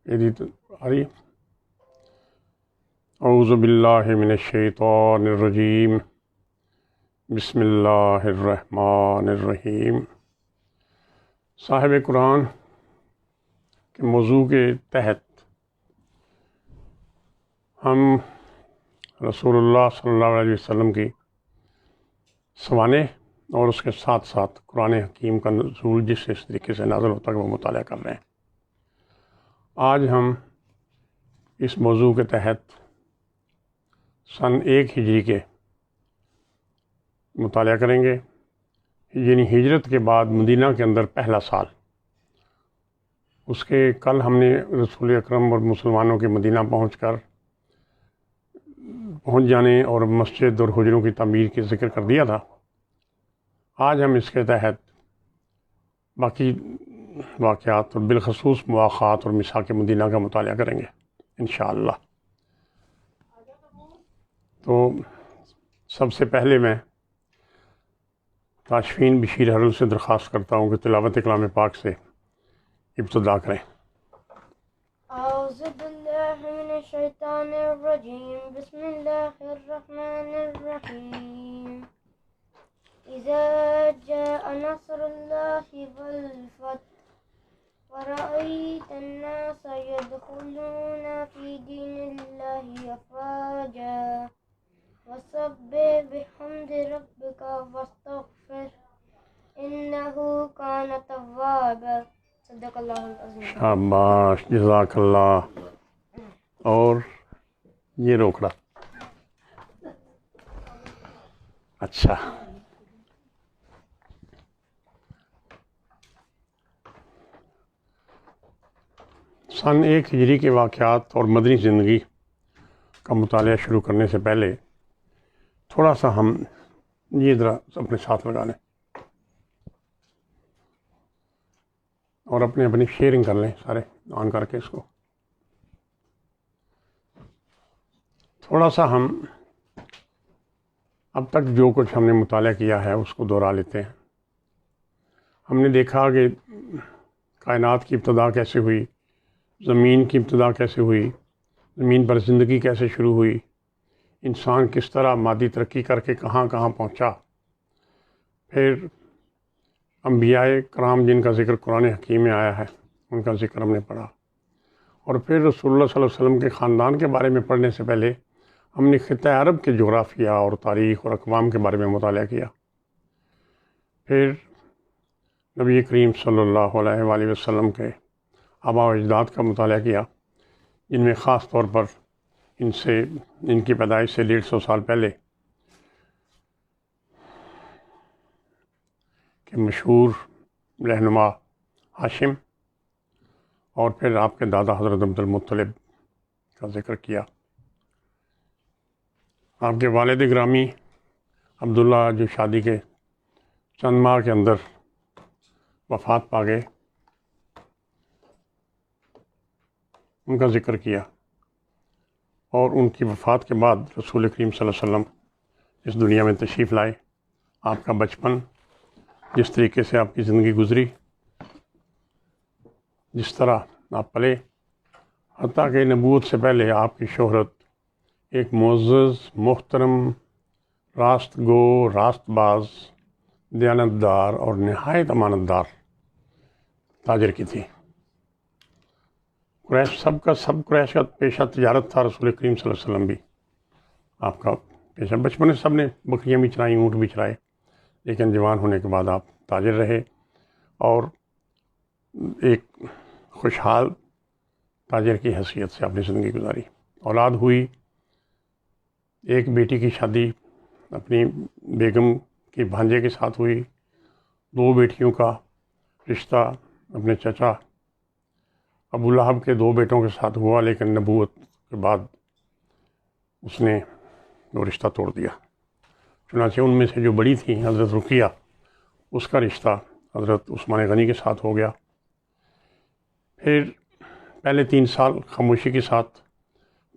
اعوذ باللہ من الشیطان الرجیم بسم اللہ الرحمن الرحیم۔ صاحب قرآن کے موضوع کے تحت ہم رسول اللہ صلی اللہ علیہ وسلم کی سوانح اور اس کے ساتھ ساتھ قرآن حکیم کا نزول جس طریقے سے نازل ہوتا ہے وہ مطالعہ کر رہے ہیں۔ آج ہم اس موضوع کے تحت سن 1 ہجری کے مطالعہ کریں گے، یعنی ہجرت کے بعد مدینہ کے اندر پہلا سال۔ اس کے کل ہم نے رسول اکرم اور مسلمانوں کے مدینہ پہنچ جانے اور مسجد اور حجروں کی تعمیر کی ذکر کر دیا تھا۔ آج ہم اس کے تحت باقی واقعات اور بالخصوص مواخات اور میثاق مدینہ کا مطالعہ کریں گے انشاءاللہ۔ تو سب سے پہلے میں تاشفین بشیر حرل سے درخواست کرتا ہوں کہ تلاوت کلام پاک سے ابتدا کریں۔ اعوذ باللہ من الشیطان الرجیم، بسم اللہ الرحمن الرحیم۔ اذا جاء نصر اللہ والفتح ورأيت الناس يدخلون في دين الله أفواجا وسبح بحمد ربك واستغفر إنه كان توابا۔ صدق اللہ العظیم۔ شاباش، جزاک اللہ۔ اور یہ روکڑا اچھا۔ سن 1 ہجری کے واقعات اور مدنی زندگی کا مطالعہ شروع کرنے سے پہلے تھوڑا سا ہم یہ ذرا اپنے ساتھ لگا لیں اور اپنی شیئرنگ کر لیں، سارے آن کر کے اس کو تھوڑا سا ہم اب تک جو کچھ ہم نے مطالعہ کیا ہے اس کو دوہرا لیتے ہیں۔ ہم نے دیکھا کہ کائنات کی ابتدا کیسے ہوئی، زمین کی ابتدا کیسے ہوئی، زمین پر زندگی کیسے شروع ہوئی، انسان کس طرح مادی ترقی کر کے کہاں کہاں پہنچا، پھر انبیاء کرام جن کا ذکر قرآن حکیم میں آیا ہے ان کا ذکر ہم نے پڑھا، اور پھر رسول اللہ صلی اللہ علیہ وسلم کے خاندان کے بارے میں پڑھنے سے پہلے ہم نے خطہ عرب کے جغرافیہ اور تاریخ اور اقوام کے بارے میں مطالعہ کیا۔ پھر نبی کریم صلی اللہ علیہ وآلہ وسلم کے آباء و اجداد کا مطالعہ کیا، جن میں خاص طور پر ان کی پیدائش سے 150 سال پہلے کہ مشہور رہنما ہاشم، اور پھر آپ کے دادا حضرت عبد المطلب کا ذکر کیا۔ آپ کے والد گرامی عبداللہ جو شادی کے چند ماہ کے اندر وفات پا گئے، ان کا ذکر کیا، اور ان کی وفات کے بعد رسول کریم صلی اللہ علیہ وسلم اس دنیا میں تشریف لائے۔ آپ کا بچپن، جس طریقے سے آپ کی زندگی گزری، جس طرح آپ پلے، حتیٰ کہ نبوت سے پہلے آپ کی شہرت ایک معزز، محترم، راست گو، راست باز، دیانتدار اور نہایت امانت دار تاجر کی تھی۔ سب قریش کا پیشہ تجارت تھا، رسول کریم صلی اللہ علیہ وسلم بھی آپ کا پیشہ بچپن میں سب نے بکریاں بھی چرائیں، اونٹ بھی چرائے، لیکن جوان ہونے کے بعد آپ تاجر رہے اور ایک خوشحال تاجر کی حیثیت سے اپنی زندگی گزاری۔ اولاد ہوئی، ایک بیٹی کی شادی اپنی بیگم کی بھانجے کے ساتھ ہوئی، 2 بیٹیوں کا رشتہ اپنے چچا ابو لہب کے 2 بیٹوں کے ساتھ ہوا، لیکن نبوت کے بعد اس نے وہ رشتہ توڑ دیا۔ چنانچہ ان میں سے جو بڑی تھی حضرت رقیہ، اس کا رشتہ حضرت عثمان غنی کے ساتھ ہو گیا۔ پھر پہلے 3 سال خاموشی کے ساتھ،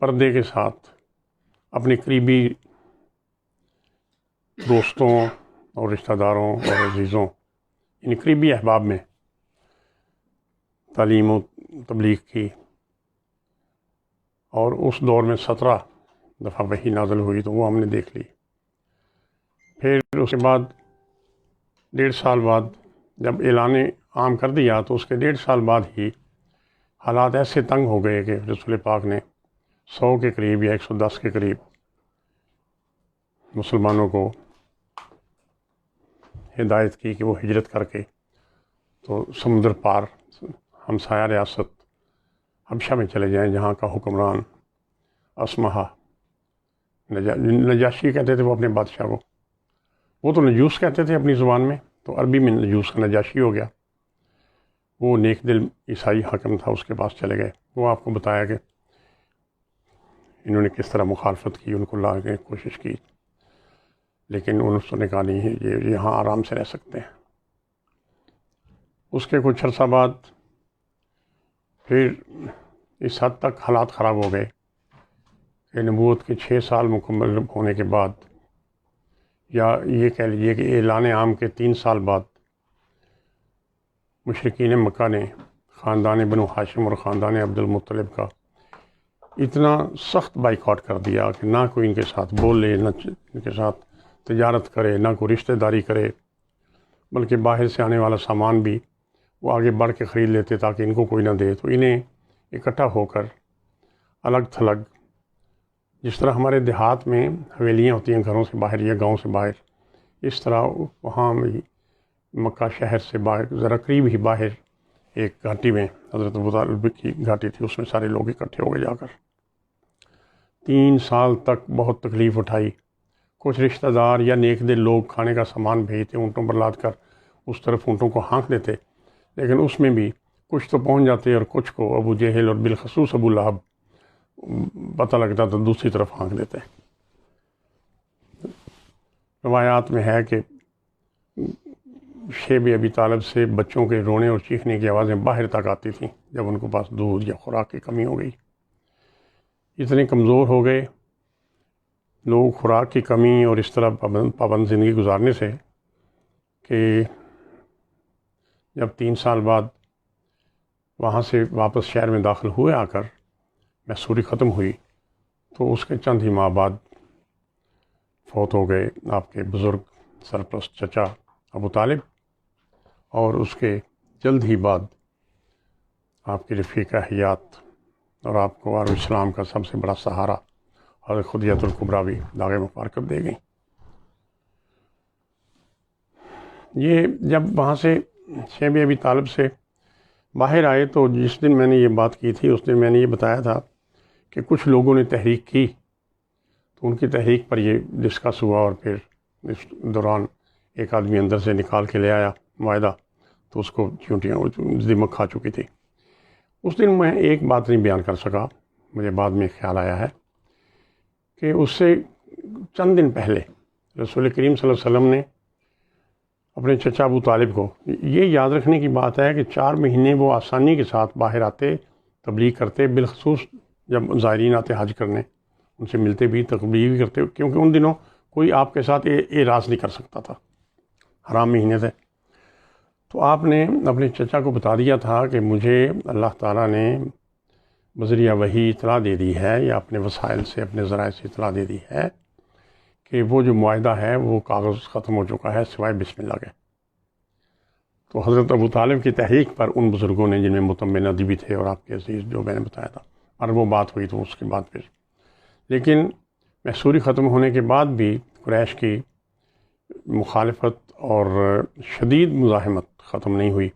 پردے کے ساتھ، اپنے قریبی دوستوں اور رشتہ داروں اور عزیزوں، یعنی قریبی احباب میں تعلیم و تبلیغ کی، اور اس دور میں 17 دفعہ وحی نازل ہوئی، تو وہ ہم نے دیکھ لی۔ پھر اس کے بعد 1.5 سال بعد جب اعلان عام کر دیا تو اس کے 1.5 سال بعد ہی حالات ایسے تنگ ہو گئے کہ رسول پاک نے 100 کے قریب یا 110 کے قریب مسلمانوں کو ہدایت کی کہ وہ ہجرت کر کے تو سمندر پار ہمسایہ ریاست حبشہ میں چلے جائیں، جہاں کا حکمران اسمہا نجاشی کہتے تھے وہ اپنے بادشاہ کو، وہ تو نجوس کہتے تھے اپنی زبان میں، تو عربی میں نجوس کا نجاشی ہو گیا۔ وہ نیک دل عیسائی حاکم تھا، اس کے پاس چلے گئے۔ وہ آپ کو بتایا کہ انہوں نے کس طرح مخالفت کی، ان کو لانے کی کوشش کی، لیکن انہوں نے کہا نہیں یہ یہاں آرام سے رہ سکتے ہیں۔ اس کے کچھ عرصہ بعد پھر اس حد تک حالات خراب ہو گئے کہ نبوت کے 6 سال مکمل ہونے کے بعد، یا یہ کہہ لیجیے کہ اعلان عام کے 3 سال بعد، مشرکین مکہ نے خاندان بنو ہاشم اور خاندان عبد المطلب کا اتنا سخت بائیکاٹ کر دیا کہ نہ کوئی ان کے ساتھ بولے، نہ ان کے ساتھ تجارت کرے، نہ کوئی رشتہ داری کرے، بلکہ باہر سے آنے والا سامان بھی وہ آگے بڑھ کے خرید لیتے تاکہ ان کو کوئی نہ دے۔ تو انہیں اکٹھا ہو کر الگ تھلگ، جس طرح ہمارے دیہات میں حویلیاں ہوتی ہیں گھروں سے باہر یا گاؤں سے باہر، اس طرح وہاں بھی مکہ شہر سے باہر ذرا قریب ہی باہر ایک گھاٹی میں، حضرت ابو طالب کی گھاٹی تھی، اس میں سارے لوگ اکٹھے ہو گئے جا کر۔ 3 سال تک بہت تکلیف اٹھائی۔ کچھ رشتہ دار یا نیک دل لوگ کھانے کا سامان بھیجتے، اونٹوں پر لاد کر اس طرف اونٹوں کو ہانک دیتے، لیکن اس میں بھی کچھ تو پہنچ جاتے اور کچھ کو ابو جہل اور بالخصوص ابو لہب پتہ لگتا تو دوسری طرف ہانک دیتے۔ روایات میں ہے کہ شیب ابی طالب سے بچوں کے رونے اور چیخنے کی آوازیں باہر تک آتی تھیں جب ان کے پاس دودھ یا خوراک کی کمی ہو گئی۔ اتنے کمزور ہو گئے لوگ خوراک کی کمی اور اس طرح پابند زندگی گزارنے سے کہ جب 3 سال بعد وہاں سے واپس شہر میں داخل ہوئے آ کر محصوری ختم ہوئی، تو اس کے چند ہی ماہ بعد فوت ہو گئے آپ کے بزرگ سرپرست چچا ابو طالب، اور اس کے جلد ہی بعد آپ کی رفیقہ حیات اور آپ کو عالم اسلام کا سب سے بڑا سہارا حضرت خدیجہ الکبریٰ بھی داغ مبارکت دے گئیں۔ یہ جب وہاں سے شیب ابی طالب سے باہر آئے تو جس دن میں نے یہ بات کی تھی اس دن میں نے یہ بتایا تھا کہ کچھ لوگوں نے تحریک کی، تو ان کی تحریک پر یہ ڈسکس ہوا، اور پھر اس دوران ایک آدمی اندر سے نکال کے لے آیا معاہدہ، تو اس کو چونٹیاں دماغ کھا چکی تھی۔ اس دن میں ایک بات نہیں بیان کر سکا، مجھے بعد میں خیال آیا ہے کہ اس سے چند دن پہلے رسول کریم صلی اللہ علیہ وسلم نے اپنے چچا ابو طالب کو، یہ یاد رکھنے کی بات ہے کہ 4 مہینے وہ آسانی کے ساتھ باہر آتے، تبلیغ کرتے، بالخصوص جب زائرین آتے حج کرنے ان سے ملتے بھی، تبلیغ بھی کرتے، کیونکہ ان دنوں کوئی آپ کے ساتھ اعراض نہیں کر سکتا تھا، حرام مہینے تھے۔ تو آپ نے اپنے چچا کو بتا دیا تھا کہ مجھے اللہ تعالیٰ نے بذریعہ وحی اطلاع دے دی ہے، یا اپنے وسائل سے، اپنے ذرائع سے اطلاع دے دی ہے کہ وہ جو معاہدہ ہے وہ کاغذ ختم ہو چکا ہے سوائے بسم اللہ کے۔ تو حضرت ابو طالب کی تحریک پر ان بزرگوں نے، جن میں متم بن عدی بھی تھے اور آپ کے عزیز جو میں نے بتایا تھا، اور وہ بات ہوئی تو اس کے بعد پھر، لیکن محصوری ختم ہونے کے بعد بھی قریش کی مخالفت اور شدید مزاحمت ختم نہیں ہوئی۔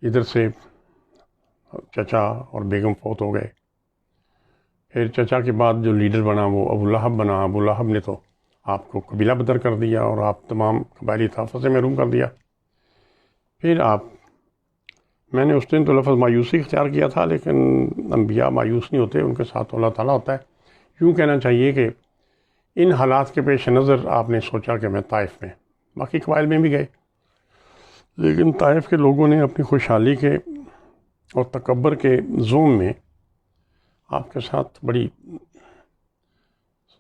ادھر سے چچا اور بیگم فوت ہو گئے، پھر چچا کے بعد جو لیڈر بنا وہ ابو لہب بنا۔ ابو لہب نے تو آپ کو قبیلہ بدر کر دیا اور آپ تمام قبائلی طائفہ سے محروم کر دیا۔ پھر میں نے اس دن تو لفظ مایوسی اختیار کیا تھا، لیکن انبیاء مایوس نہیں ہوتے، ان کے ساتھ اللہ تعالیٰ ہوتا ہے۔ یوں کہنا چاہیے کہ ان حالات کے پیش نظر آپ نے سوچا کہ میں طائف میں، باقی قبائل میں بھی گئے، لیکن طائف کے لوگوں نے اپنی خوشحالی کے اور تکبر کے زوم میں آپ کے ساتھ بڑی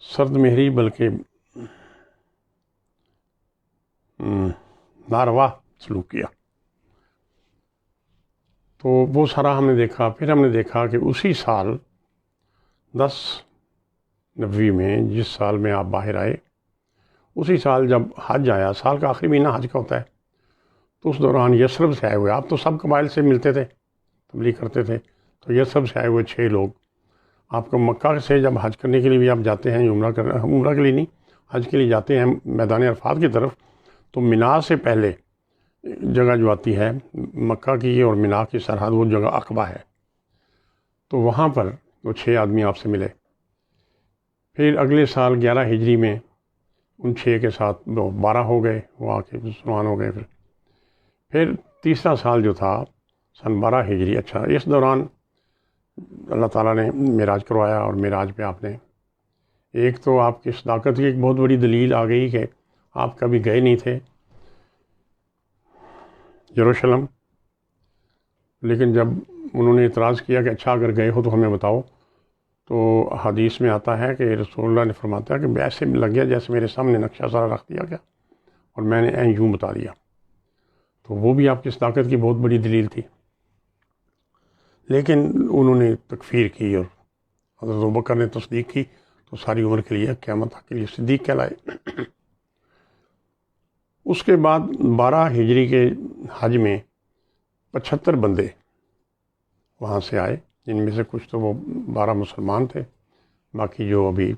سرد مہری بلکہ ناروا سلوک کیا۔ تو وہ سارا ہم نے دیکھا۔ پھر ہم نے دیکھا کہ اسی سال 10 نبوی میں جس سال میں آپ باہر آئے، اسی سال جب حج آیا، سال کا آخری مہینہ حج کا ہوتا ہے، تو اس دوران یثرب سے آئے ہوئے، آپ تو سب قبائل سے ملتے تھے، تبلیغ کرتے تھے، تو یثرب سے آئے ہوئے 6 لوگ آپ کو مکہ سے جب حج کرنے کے لیے بھی آپ جاتے ہیں، عمرہ کے لیے نہیں، حج کے لیے جاتے ہیں میدان عرفات کی طرف، تو مینا سے پہلے جگہ جو آتی ہے مکہ کی اور مینا کی سرحد، وہ جگہ عقبہ ہے، تو وہاں پر وہ 6 آدمی آپ سے ملے۔ پھر اگلے سال 11 ہجری میں ان 6 کے ساتھ 12 ہو گئے، وہ آ کے مسلمان ہو گئے۔ پھر تیسرا سال جو تھا سن 12 ہجری، اچھا اس دوران اللہ تعالیٰ نے معراج کروایا، اور معراج پہ آپ نے ایک تو آپ کی صداقت کی ایک بہت بڑی دلیل آ گئی کہ آپ کبھی گئے نہیں تھے یروشلم، لیکن جب انہوں نے اعتراض کیا کہ اچھا اگر گئے ہو تو ہمیں بتاؤ، تو حدیث میں آتا ہے کہ رسول اللہ نے فرماتا ہے کہ ایسے لگ گیا جیسے میرے سامنے نقشہ سارا رکھ دیا گیا اور میں نے عین یوں بتا دیا، تو وہ بھی آپ کی صداقت کی بہت بڑی دلیل تھی۔ لیکن انہوں نے تکفیر کی اور حضرت ابوبکر نے تصدیق کی، تو ساری عمر کے لیے قیامت تک کے لیے صدیق کہلائے۔ اس کے بعد 12 ہجری کے حج میں 75 بندے وہاں سے آئے، جن میں سے کچھ تو وہ 12 مسلمان تھے، باقی جو ابھی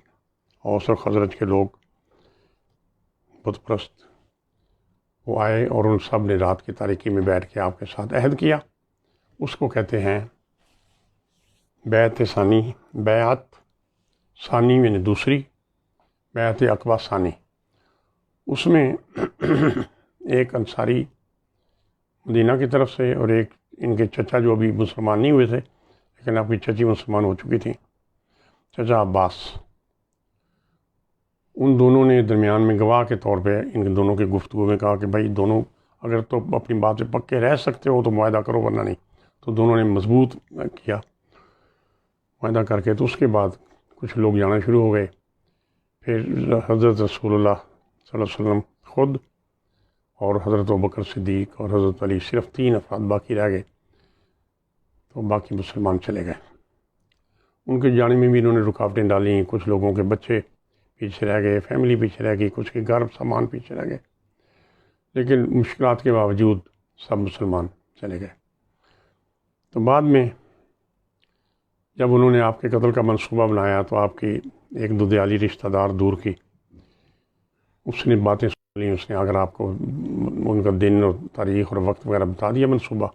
اوس اور خزرج کے لوگ بت پرست وہ آئے، اور ان سب نے رات کی تاریکی میں بیٹھ کے آپ کے ساتھ عہد کیا۔ اس کو کہتے ہیں بیعت ثانی، بیعت ثانی یعنی دوسری، بیعت عقبہ ثانی۔ اس میں ایک انصاری مدینہ کی طرف سے اور ایک ان کے چچا جو ابھی مسلمان نہیں ہوئے تھے لیکن آپ کی چچی مسلمان ہو چکی تھیں، چچا عباس، ان دونوں نے درمیان میں گواہ کے طور پہ ان دونوں کی گفتگو میں کہا کہ بھائی دونوں اگر تو اپنی بات سے پکے رہ سکتے ہو تو معاہدہ کرو، ورنہ نہیں۔ تو دونوں نے مضبوط کیا معاہدہ کر کے، تو اس کے بعد کچھ لوگ جانا شروع ہو گئے۔ پھر حضرت رسول اللہ صلی اللہ علیہ وسلم خود اور حضرت ابوبکر صدیق اور حضرت علی، صرف 3 افراد باقی رہ گئے، تو باقی مسلمان چلے گئے۔ ان کے جانے میں بھی انہوں نے رکاوٹیں ڈالیں، کچھ لوگوں کے بچے پیچھے رہ گئے، فیملی پیچھے رہ گئی، کچھ کے گھر سامان پیچھے رہ گئے، لیکن مشکلات کے باوجود سب مسلمان چلے گئے۔ تو بعد میں جب انہوں نے آپ کے قتل کا منصوبہ بنایا تو آپ کی ایک ددیالی رشتہ دار دور کی، اس نے باتیں سن لی، اس نے اگر آپ کو ان کا دن اور تاریخ اور وقت وغیرہ بتا دیا منصوبہ،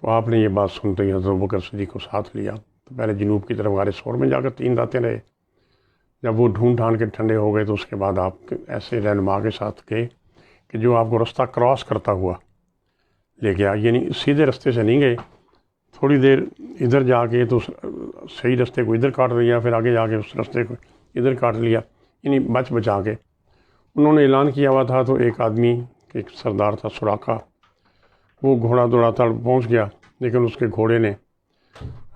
تو آپ نے یہ بات سنتے ہی حضرت ابوبکر صدیق کو ساتھ لیا۔ تو پہلے جنوب کی طرف غار ثور میں جا کر 3 راتیں رہے، جب وہ ڈھونڈ ڈھانڈ کے ٹھنڈے ہو گئے تو اس کے بعد آپ ایسے رہنما کے ساتھ گئے کہ جو آپ کو رستہ کراس کرتا ہوا لے گیا، یعنی سیدھے رستے سے نہیں گئے، تھوڑی دیر ادھر جا کے تو صحیح رستے کو ادھر کاٹ لیا، پھر آگے جا کے اس رستے کو ادھر کاٹ لیا، یعنی بچا کے۔ انہوں نے اعلان کیا ہوا تھا، تو ایک آدمی ایک سردار تھا سراقہ، وہ گھوڑا دوڑاتا پہنچ گیا، لیکن اس کے گھوڑے نے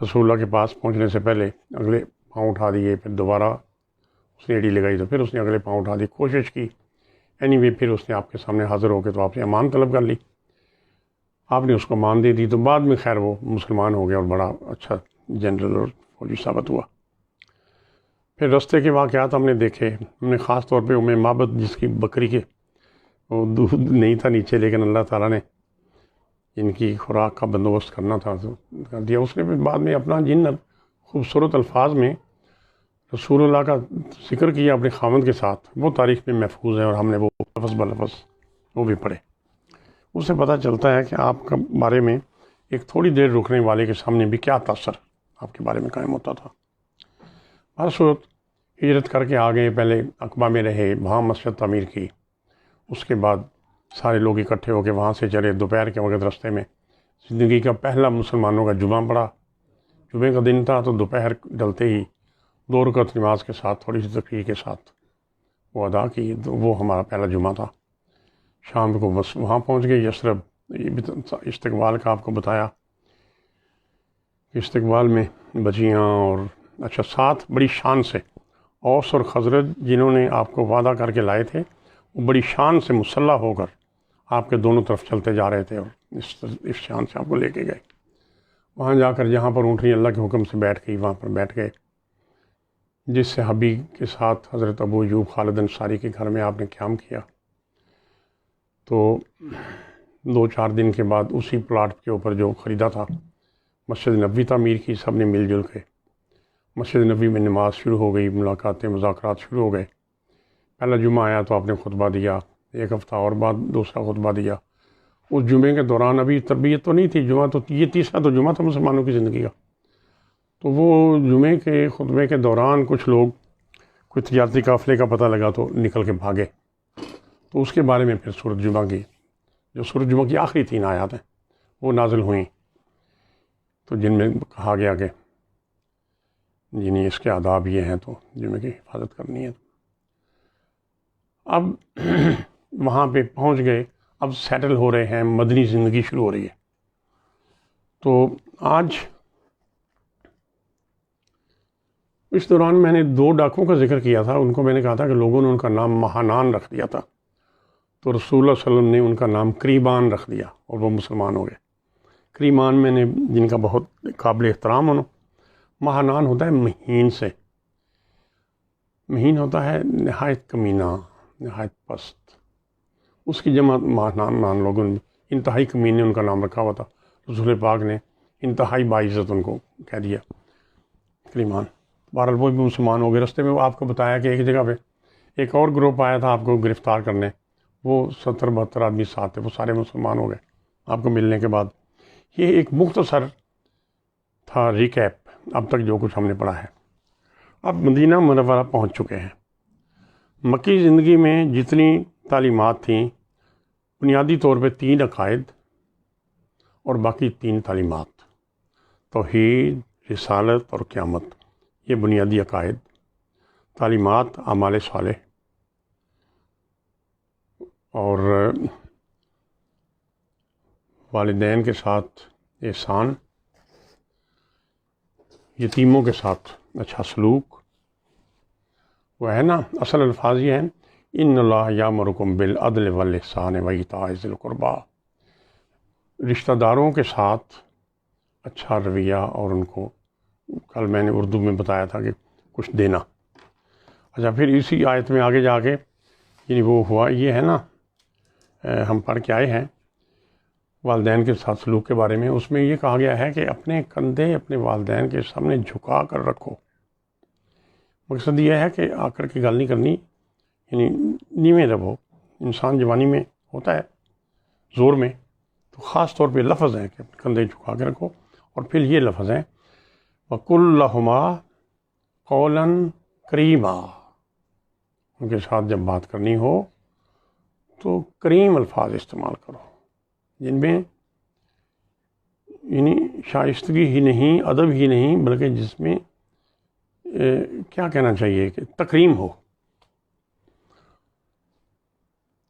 رسول اللہ کے پاس پہنچنے سے پہلے اگلے پاؤں اٹھا دیے، پھر دوبارہ اس نے ایڑی لگائی، تو پھر اس نے اگلے پاؤں اٹھا دی، کوشش کی، اینی وے پھر اس نے آپ کے سامنے حاضر ہو کے تو آپ سے امان طلب کر لی، آپ نے اس کو مان دے دی، تو بعد میں خیر وہ مسلمان ہو گیا اور بڑا اچھا جنرل اور فوجی ثابت ہوا۔ پھر رستے کے واقعات ہم نے دیکھے، ہم نے خاص طور پہ ام معبد جس کی بکری کے وہ دودھ نہیں تھا نیچے، لیکن اللہ تعالیٰ نے ان کی خوراک کا بندوبست کرنا تھا تو کر دیا۔ اس نے پھر بعد میں اپنا جن خوبصورت الفاظ میں رسول اللہ کا ذکر کیا اپنے خاوند کے ساتھ، وہ تاریخ میں محفوظ ہے، اور ہم نے وہ لفظ بلفظ وہ بھی پڑھے۔ اس سے پتہ چلتا ہے کہ آپ کے بارے میں ایک تھوڑی دیر رکنے والے کے سامنے بھی کیا تاثر آپ کے بارے میں قائم ہوتا تھا۔ ہر صورت ہجرت کر کے آ گئے، پہلے عقبہ میں رہے، وہاں مسجد تعمیر کی، اس کے بعد سارے لوگ اکٹھے ہو کے وہاں سے چلے، دوپہر کے وقت رستے میں زندگی کا پہلا مسلمانوں کا جمعہ پڑا، جمعے کا دن تھا، تو دوپہر ڈلتے ہی 2 رکعت نماز کے ساتھ تھوڑی سی تقریر کے ساتھ وہ ادا کی، تو وہ ہمارا پہلا جمعہ تھا۔ شام کو بس وہاں پہنچ گئے یثرب، استقبال کا آپ کو بتایا، استقبال میں بچیاں اور اچھا ساتھ بڑی شان سے اوس اور خزرج جنہوں نے آپ کو وعدہ کر کے لائے تھے، وہ بڑی شان سے مسلح ہو کر آپ کے دونوں طرف چلتے جا رہے تھے، اور اس شان سے آپ کو لے کے گئے۔ وہاں جا کر جہاں پر اونٹنی اللہ کے حکم سے بیٹھ گئی وہاں پر بیٹھ گئے، جس صحابی کے ساتھ حضرت ابو ایوب خالد انصاری کے گھر میں آپ نے قیام کیا، تو 2-4 دن کے بعد اسی پلاٹ کے اوپر جو خریدا تھا مسجد نبوی تعمیر کی، سب نے مل جل کے مسجد نبوی میں نماز شروع ہو گئی، ملاقاتیں مذاکرات شروع ہو گئے۔ پہلا جمعہ آیا تو آپ نے خطبہ دیا، ایک ہفتہ اور بعد دوسرا خطبہ دیا۔ اس جمعے کے دوران ابھی تربیت تو نہیں تھی، جمعہ تو یہ تیسرا تو جمعہ تھا مسلمانوں کی زندگی کا، تو وہ جمعے کے خطبے کے دوران کچھ لوگ، کوئی تجارتی قافلے کا پتہ لگا تو نکل کے بھاگے، تو اس کے بارے میں پھر سورۃ جمعہ کی، جو سورۃ جمعہ کی آخری 3 آیات ہیں وہ نازل ہوئیں، تو جن میں کہا گیا کہ یعنی اس کے آداب یہ ہیں تو جمعے کی حفاظت کرنی ہے۔ اب وہاں پہ پہنچ گئے، اب سیٹل ہو رہے ہیں، مدنی زندگی شروع ہو رہی ہے۔ تو آج اس دوران میں نے 2 ڈاکوؤں کا ذکر کیا تھا، ان کو میں نے کہا تھا کہ لوگوں نے ان کا نام مہانان رکھ دیا تھا، تو رسول اللہ صلی اللہ علیہ وسلم نے ان کا نام کریبان رکھ دیا اور وہ مسلمان ہو گئے۔ کریمان میں نے جن کا بہت قابل احترام ہونا، مہانان ہوتا ہے مہین سے، مہین ہوتا ہے نہایت کمینہ، نہایت پست، اس کی جمع مہانان لوگوں نے، انتہائی کمینے ان کا نام رکھا ہوا تھا، رسول پاک نے انتہائی باعزت ان کو کہہ دیا کریمان۔ بہرحال وہ بھی مسلمان ہو گئے۔ رستے میں وہ آپ کو بتایا کہ ایک جگہ پہ ایک اور گروپ آیا تھا آپ کو گرفتار کرنے، وہ 70-72 آدمی ساتھ تھے، وہ سارے مسلمان ہو گئے آپ کو ملنے کے بعد۔ یہ ایک مختصر تھا ریکیپ اب تک جو کچھ ہم نے پڑھا ہے۔ اب مدینہ منورہ پہنچ چکے ہیں۔ مکی زندگی میں جتنی تعلیمات تھیں، بنیادی طور پہ 3 عقائد اور باقی 3 تعلیمات، توحید، رسالت اور قیامت، یہ بنیادی عقائد، تعلیمات، اعمال صالح اور والدین کے ساتھ احسان، یتیموں کے ساتھ اچھا سلوک، وہ ہے نا اصل الفاظ یہ ہیں، ان اللہ یامرکم بالعدل والاحسان وایتاء ذی القربی، رشتہ داروں کے ساتھ اچھا رویہ، اور ان کو کل میں نے اردو میں بتایا تھا کہ کچھ دینا۔ اچھا، پھر اسی آیت میں آگے جا کے یعنی وہ ہوا، یہ ہے نا ہم پڑھ کے آئے ہیں والدین کے ساتھ سلوک کے بارے میں، اس میں یہ کہا گیا ہے کہ اپنے کندھے اپنے والدین کے سامنے جھکا کر رکھو۔ مقصد یہ ہے کہ آ کر کے گل نہیں کرنی، یعنی نیویں رہو۔ انسان جوانی میں ہوتا ہے زور میں، تو خاص طور پہ لفظ ہیں کہ کندھے جھکا کے رکھو، اور پھر یہ لفظ ہیں وَقُلْ لَهُمَا قَوْلًا كَرِيمًا، ان کے ساتھ جب بات کرنی ہو تو کریم الفاظ استعمال کرو، جن میں یعنی شائستگی ہی نہیں، ادب ہی نہیں، بلکہ جس میں کیا کہنا چاہیے کہ تکریم ہو۔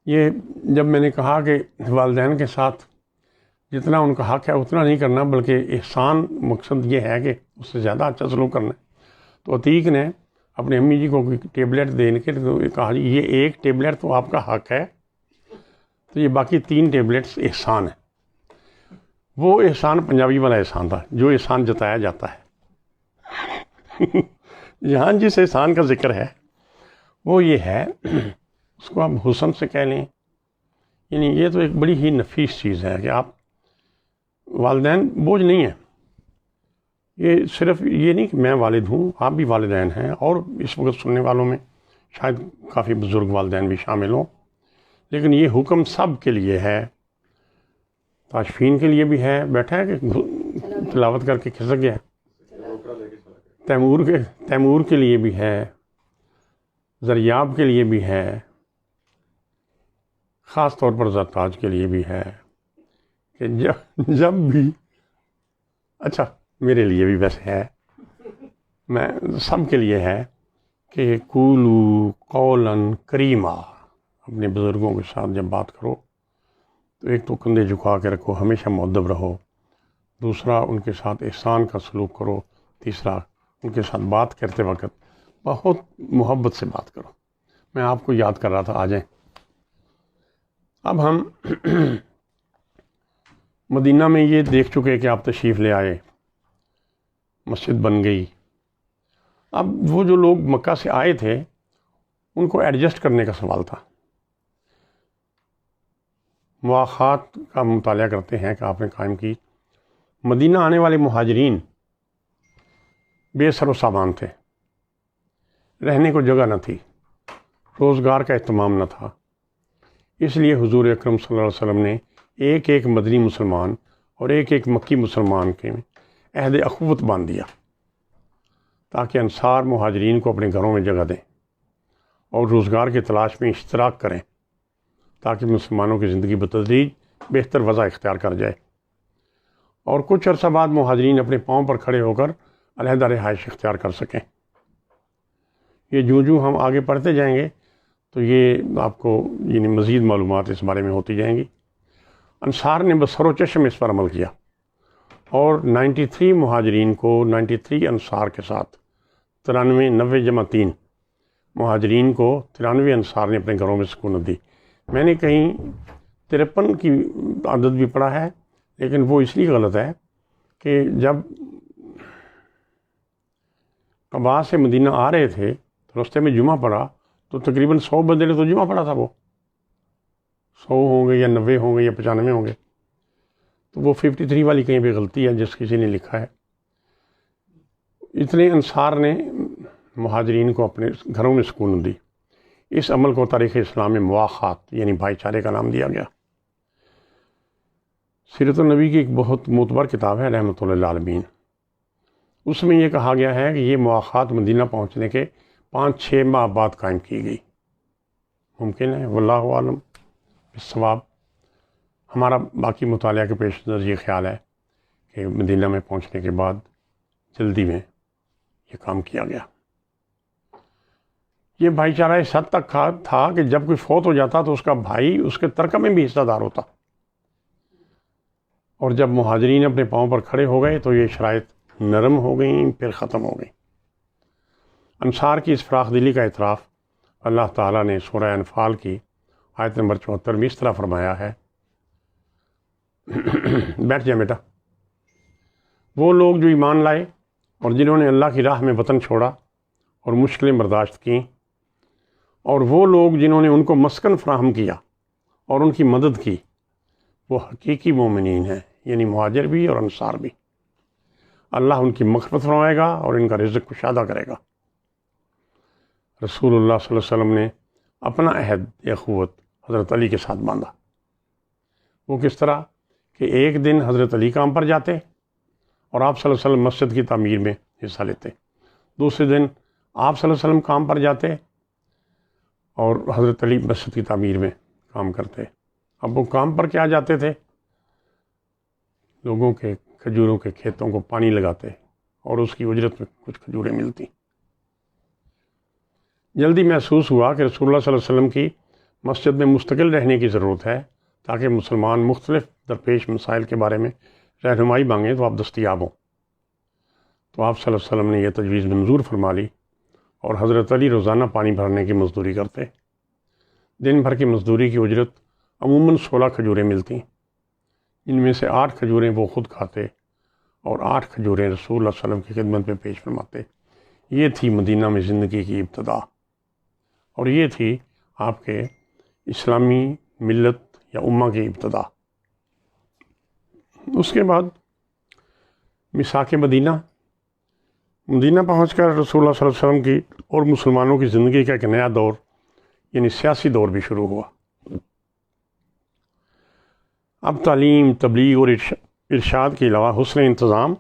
یہ جب میں نے کہا کہ والدین کے ساتھ جتنا ان کا حق ہے اتنا نہیں کرنا، بلکہ احسان، مقصد یہ ہے کہ اس سے زیادہ اچھا سلوک کرنا ہے، تو عتیق نے اپنی امی جی کو کوئی ٹیبلٹ دینے کے لیے کہا جی یہ ایک ٹیبلٹ تو آپ کا حق ہے، تو یہ باقی 3 ٹیبلٹس احسان ہے۔ وہ احسان پنجابی والا احسان تھا، جو احسان جتایا جاتا ہے۔ یہاں جس احسان کا ذکر ہے وہ یہ ہے، اس کو آپ حسن سے کہہ لیں، یعنی یہ تو ایک بڑی ہی نفیس چیز ہے کہ آپ والدین بوجھ نہیں ہیں۔ یہ صرف یہ نہیں کہ میں والد ہوں، آپ بھی والدین ہیں، اور اس وقت سننے والوں میں شاید کافی بزرگ والدین بھی شامل ہوں، لیکن یہ حکم سب کے لیے ہے، تاشفین کے لیے بھی ہے، بیٹھا ہے کہ تلاوت کر کے کھسک گیا ہے، تیمور کے لیے بھی ہے، زریاب کے لیے بھی ہے، خاص طور پر زرتاج کے لیے بھی ہے، کہ جب بھی، اچھا میرے لیے بھی ویسے ہے، میں سب کے لیے ہے کہ قولوا قولا کریما، اپنے بزرگوں کے ساتھ جب بات کرو تو ایک تو کندھے جھکا کے رکھو، ہمیشہ مؤدب رہو، دوسرا ان کے ساتھ احسان کا سلوک کرو، تیسرا ان کے ساتھ بات کرتے وقت بہت محبت سے بات کرو۔ میں آپ کو یاد کر رہا تھا، آ جائیں۔ اب ہم مدینہ میں یہ دیکھ چکے کہ آپ تشریف لے آئے، مسجد بن گئی، اب وہ جو لوگ مکہ سے آئے تھے ان کو ایڈجسٹ کرنے کا سوال تھا. مواخات کا مطالعہ کرتے ہیں کہ آپ نے قائم کی. مدینہ آنے والے مہاجرین بے سر و سامان تھے، رہنے کو جگہ نہ تھی، روزگار کا اہتمام نہ تھا. اس لیے حضور اکرم صلی اللہ علیہ وسلم نے ایک ایک مدنی مسلمان اور ایک ایک مکی مسلمان کے عہد اخوت باندھ دیا تاکہ انصار مہاجرین کو اپنے گھروں میں جگہ دیں اور روزگار کی تلاش میں اشتراک کریں تاکہ مسلمانوں کی زندگی بتدریج بہتر وضع اختیار کر جائے. اور کچھ عرصہ بعد مہاجرین اپنے پاؤں پر کھڑے ہو کر علیحدہ رہائش اختیار کر سکیں. یہ جو ہم آگے پڑھتے جائیں گے تو یہ آپ کو یعنی مزید معلومات اس بارے میں ہوتی جائیں گی. انصار نے بسر و چشم اس پر عمل کیا اور 93 مہاجرین کو 93 انصار کے ساتھ 93 جمع 3 مہاجرین کو 93 انصار نے اپنے گھروں میں سکونت دی. میں نے کہیں 53 کی عدد بھی پڑھا ہے، لیکن وہ اس لیے غلط ہے کہ جب قباء سے مدینہ آ رہے تھے تو رستے میں جمعہ پڑا تو تقریباً 100 بندے نے تو جمعہ پڑھا تھا. وہ 100 ہوں گے یا 90 ہوں گے یا 95 ہوں گے، تو وہ 53 والی کہیں پہ غلطی ہے جس کسی نے لکھا ہے. اتنے انصار نے مہاجرین کو اپنے گھروں میں سکون دی. اس عمل کو تاریخ اسلام میں مواخات یعنی بھائی چارے کا نام دیا گیا. سیرت النبی کی ایک بہت معتبر کتاب ہے رحمۃ اللہ عالمین. اس میں یہ کہا گیا ہے کہ یہ مواخات مدینہ پہنچنے کے 5-6 ماہ بعد قائم کی گئی. ممکن ہے، واللہ عالم بالصواب. ہمارا باقی مطالعہ کے پیش نظر یہ خیال ہے کہ مدینہ میں پہنچنے کے بعد جلدی میں یہ کام کیا گیا. یہ بھائی چارہ اس حد تک تھا کہ جب کوئی فوت ہو جاتا تو اس کا بھائی اس کے ترکہ میں بھی حصہ دار ہوتا، اور جب مہاجرین اپنے پاؤں پر کھڑے ہو گئے تو یہ شرائط نرم ہو گئیں، پھر ختم ہو گئیں. انصار کی اس فراخ دلی کا اعتراف اللہ تعالیٰ نے سورہ انفال کی آیت نمبر 74 میں اس طرح فرمایا ہے. بیٹھ جائیں بیٹا. وہ لوگ جو ایمان لائے اور جنہوں نے اللہ کی راہ میں وطن چھوڑا اور مشکلیں برداشت کیں، اور وہ لوگ جنہوں نے ان کو مسکن فراہم کیا اور ان کی مدد کی، وہ حقیقی مومنین ہیں، یعنی مہاجر بھی اور انصار بھی. اللہ ان کی مغفرت فرمائے گا اور ان کا رزق کشادہ کرے گا. رسول اللہ صلی اللہ علیہ وسلم نے اپنا عہد اخوت حضرت علی کے ساتھ باندھا. وہ کس طرح کہ ایک دن حضرت علی کام پر جاتے اور آپ صلی اللہ علیہ وسلم مسجد کی تعمیر میں حصہ لیتے. دوسرے دن آپ صلی اللہ علیہ وسلم کام پر جاتے اور حضرت علی مسجد کی تعمیر میں کام کرتے. اب وہ کام پر کیا جاتے تھے؟ لوگوں کے کھجوروں کے کھیتوں کو پانی لگاتے اور اس کی اجرت میں کچھ کھجوریں ملتی. جلدی محسوس ہوا کہ رسول اللہ صلی اللہ علیہ وسلم کی مسجد میں مستقل رہنے کی ضرورت ہے تاکہ مسلمان مختلف درپیش مسائل کے بارے میں رہنمائی مانگیں تو آپ دستیاب ہوں. تو آپ صلی اللہ علیہ وسلم نے یہ تجویز منظور فرما لی اور حضرت علی روزانہ پانی بھرنے کی مزدوری کرتے. دن بھر کی مزدوری کی اجرت عموماً 16 کھجوریں ملتی، جن میں سے 8 کھجوریں وہ خود کھاتے اور 8 کھجوریں رسول اللہ صلی اللہ علیہ وسلم کی خدمت میں پیش فرماتے. یہ تھی مدینہ میں زندگی کی ابتدا، اور یہ تھی آپ کے اسلامی ملت یا امہ کی ابتدا. اس کے بعد میثاق مدینہ پہنچ کر رسول اللہ صلی اللہ علیہ وسلم کی اور مسلمانوں کی زندگی کا ایک نیا دور یعنی سیاسی دور بھی شروع ہوا. اب تعلیم، تبلیغ اور ارشاد کے علاوہ حسن انتظام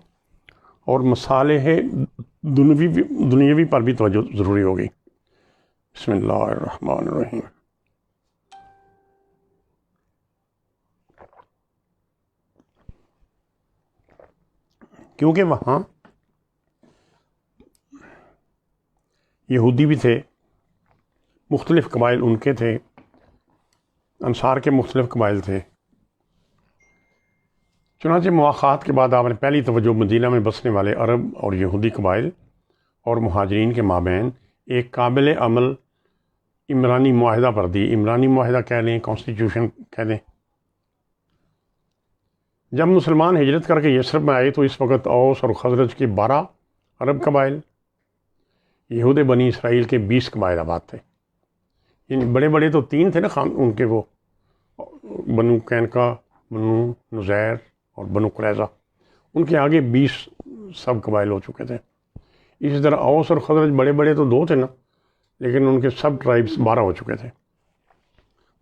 اور مصالح دنیاوی پر بھی توجہ ضروری ہو گئی. بسم اللہ الرحمن الرحیم. کیونکہ وہاں یہودی بھی تھے، مختلف قبائل ان کے تھے، انصار کے مختلف قبائل تھے. چنانچہ مواخات کے بعد آپ نے پہلی توجہ مدینہ میں بسنے والے عرب اور یہودی قبائل اور مہاجرین کے مابین ایک قابل عمل عمرانی معاہدہ پر دی. عمرانی معاہدہ کہہ لیں، کانسٹیٹیوشن کہہ لیں. جب مسلمان ہجرت کر کے یثرب میں آئے تو اس وقت اوس اور خزرج کے 12 عرب قبائل، یہود بنی اسرائیل کے 20 قبائل آباد تھے. یعنی بڑے بڑے تو 3 تھے نا خان ان کے، وہ بنو قینقاع، بنو نذیر اور بنو قریظہ. ان کے آگے 20 سب قبائل ہو چکے تھے. اسی طرح اوس اور خزرج بڑے بڑے تو 2 تھے نا، لیکن ان کے سب ٹرائبس 12 ہو چکے تھے.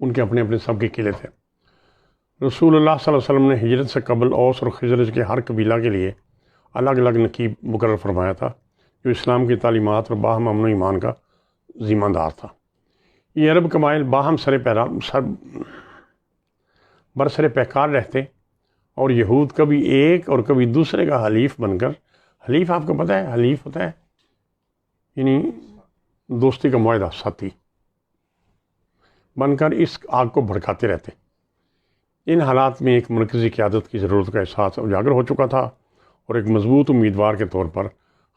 ان کے اپنے اپنے سب کے قلعے تھے. رسول اللہ صلی اللہ علیہ وسلم نے ہجرت سے قبل اوس اور خزرج کے ہر قبیلہ کے لیے الگ الگ نقیب مقرر فرمایا تھا، جو اسلام کی تعلیمات اور باہم امن و ایمان کا ذمہ دار تھا. یہ عرب قبائل باہم برسر پیکار رہتے، اور یہود کبھی ایک اور کبھی دوسرے کا حلیف بن کر، حلیف آپ کو پتہ ہے حلیف ہوتا ہے یعنی دوستی کا معاہدہ، ساتھی بن کر اس آگ کو بھڑکاتے رہتے. ان حالات میں ایک مرکزی قیادت کی ضرورت کا احساس اجاگر ہو چکا تھا، اور ایک مضبوط امیدوار کے طور پر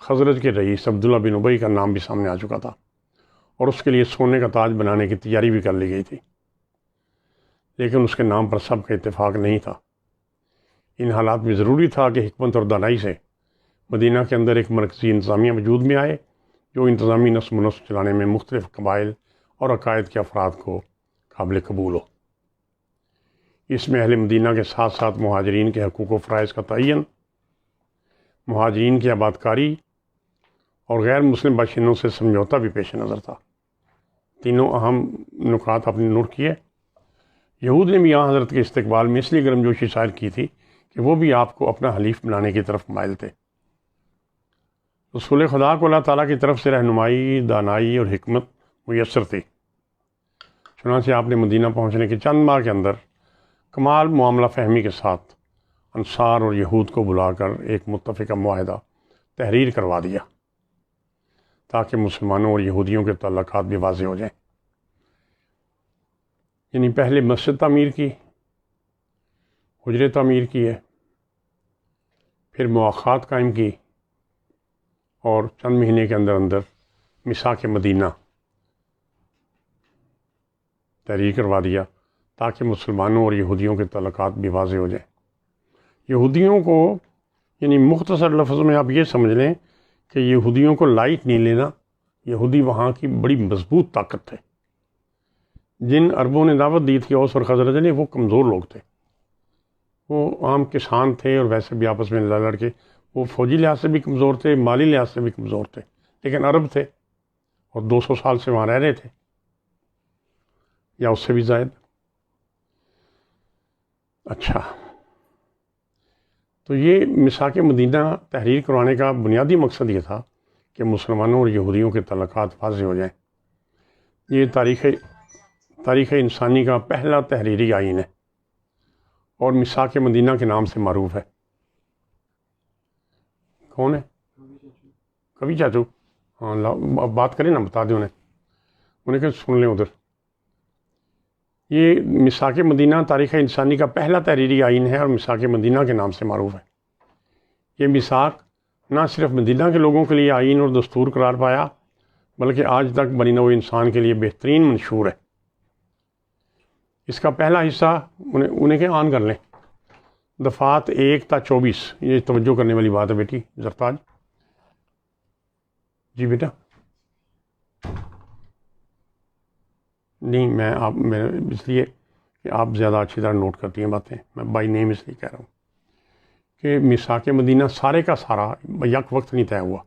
خزرج کے رئیس عبداللہ بن ابی کا نام بھی سامنے آ چکا تھا، اور اس کے لیے سونے کا تاج بنانے کی تیاری بھی کر لی گئی تھی. لیکن اس کے نام پر سب کا اتفاق نہیں تھا. ان حالات میں ضروری تھا کہ حکمت اور دانائی سے مدینہ کے اندر ایک مرکزی انتظامیہ وجود میں آئے، جو انتظامی نظم و نسق چلانے میں مختلف قبائل اور عقائد کے افراد کو قابل قبول ہو. اس میں اہل مدینہ کے ساتھ ساتھ مہاجرین کے حقوق و فرائض کا تعین، مہاجرین کی آباد کاری اور غیر مسلم باشندوں سے سمجھوتا بھی پیش نظر تھا. تینوں اہم نکات آپ نے نوٹ کیے. یہود نے بھی یہاں حضرت کے استقبال میں اس لیے گرمجوشی ظاہر کی تھی کہ وہ بھی آپ کو اپنا حلیف بنانے کی طرف مائل تھے. رسول خدا کو اللہ تعالیٰ کی طرف سے رہنمائی، دانائی اور حکمت میسر تھی. چنانچہ آپ نے مدینہ پہنچنے کے چند ماہ کے اندر کمال معاملہ فہمی کے ساتھ انصار اور یہود کو بلا کر ایک متفقہ معاہدہ تحریر کروا دیا، تاکہ مسلمانوں اور یہودیوں کے تعلقات بھی واضح ہو جائیں. یعنی پہلے مسجد تعمیر کی، حجرے تعمیر کیے، پھر مواخات قائم کی، اور چند مہینے کے اندر اندر میثاق مدینہ تحریر کروا دیا، تاکہ مسلمانوں اور یہودیوں کے تعلقات بھی واضح ہو جائیں. یہودیوں کو یعنی مختصر لفظ میں آپ یہ سمجھ لیں کہ یہودیوں کو لائٹ نہیں لینا. یہودی وہاں کی بڑی مضبوط طاقت تھے. جن عربوں نے دعوت دی تھی اوس اور خزرج نے، وہ کمزور لوگ تھے. وہ عام کسان تھے، اور ویسے بھی آپس میں لڑ کے وہ فوجی لحاظ سے بھی کمزور تھے، مالی لحاظ سے بھی کمزور تھے، لیکن عرب تھے اور 200 سال سے وہاں رہ رہے تھے یا اس سے بھی زائد. اچھا، تو یہ میثاق مدینہ تحریر کروانے کا بنیادی مقصد یہ تھا کہ مسلمانوں اور یہودیوں کے تعلقات واضح ہو جائیں. یہ تاریخ انسانی کا پہلا تحریری آئین ہے، اور میثاق مدینہ کے نام سے معروف ہے. کون ہے؟ کبھی چاچو. ہاں اب بات کریں نا، بتا دیں انہیں کہ سن لیں ادھر. یہ میثاق مدینہ تاریخ انسانی کا پہلا تحریری آئین ہے، اور میثاق مدینہ کے نام سے معروف ہے. یہ میثاق نہ صرف مدینہ کے لوگوں کے لیے آئین اور دستور قرار پایا، بلکہ آج تک بنی نوع انسان کے لیے بہترین منشور ہے. اس کا پہلا حصہ انہیں کے آن کر لیں، دفعات 1 تا 24. یہ توجہ کرنے والی بات ہے بیٹی زرتاج. جی بیٹا. نہیں، میں اس لیے کہ آپ زیادہ اچھی طرح نوٹ کرتی ہیں باتیں، میں بائی نیم اس لیے کہہ رہا ہوں کہ میثاق مدینہ سارے کا سارا یک وقت نہیں طے ہوا.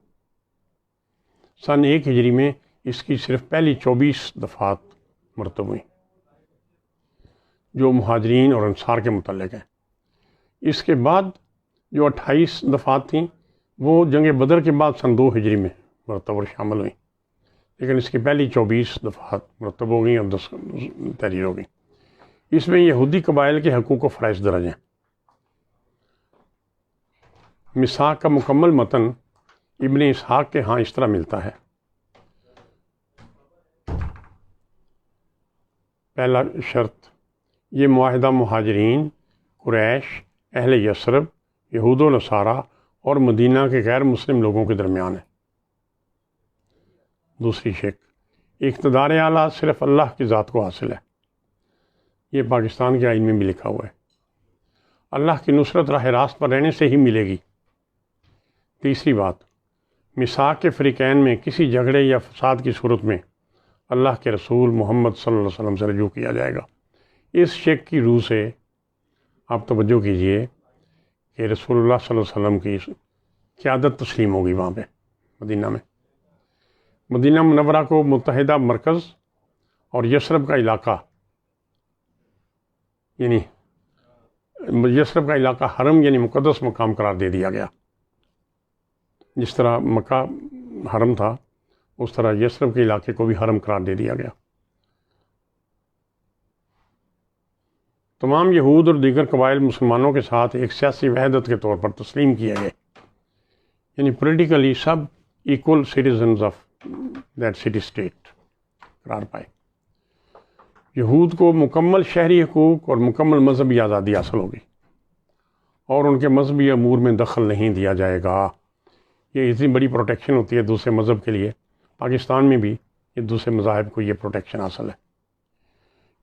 سن 1 ہجری میں اس کی صرف پہلی 24 دفعات مرتب ہوئیں، جو مہاجرین اور انصار کے متعلق ہیں. اس کے بعد جو 28 دفعات تھیں وہ جنگ بدر کے بعد سن 2 ہجری میں مرتب اور شامل ہوئیں، لیکن اس کی پہلی 24 دفعات مرتب ہو گئیں اور 10 تحریر ہو گئیں. اس میں یہودی قبائل کے حقوق و فرائض درج ہیں. میثاق کا مکمل متن ابن اسحاق کے ہاں اس طرح ملتا ہے. پہلا شرط، یہ معاہدہ مہاجرین، قریش، اہل یثرب، یہود و نصارہ اور مدینہ کے غیر مسلم لوگوں کے درمیان ہے. دوسری شق، اقتدار اعلیٰ صرف اللہ کی ذات کو حاصل ہے. یہ پاکستان کے آئین میں بھی لکھا ہوا ہے. اللہ کی نصرت راہ راست پر رہنے سے ہی ملے گی. تیسری بات، میثاق کے فریقین میں کسی جھگڑے یا فساد کی صورت میں اللہ کے رسول محمد صلی اللہ علیہ وسلم سے رجوع کیا جائے گا۔ اس شک کی روح سے آپ توجہ کیجئے کہ رسول اللہ صلی اللہ علیہ وسلم کی قیادت تسلیم ہوگی وہاں پہ مدینہ میں۔ مدینہ منورہ کو متحدہ مرکز اور یثرب کا علاقہ، یعنی یثرب کا علاقہ حرم یعنی مقدس مقام قرار دے دیا گیا۔ جس طرح مکہ حرم تھا اس طرح یثرب کے علاقے کو بھی حرم قرار دے دیا گیا۔ تمام یہود اور دیگر قبائل مسلمانوں کے ساتھ ایک سیاسی وحدت کے طور پر تسلیم کیے گئے، یعنی politically sub equal citizens of that city state قرار پائے۔ یہود کو مکمل شہری حقوق اور مکمل مذہبی آزادی حاصل ہوگی اور ان کے مذہبی امور میں دخل نہیں دیا جائے گا۔ یہ اتنی بڑی پروٹیکشن ہوتی ہے دوسرے مذہب کے لیے، پاکستان میں بھی یہ دوسرے مذاہب کو یہ پروٹیکشن حاصل ہے۔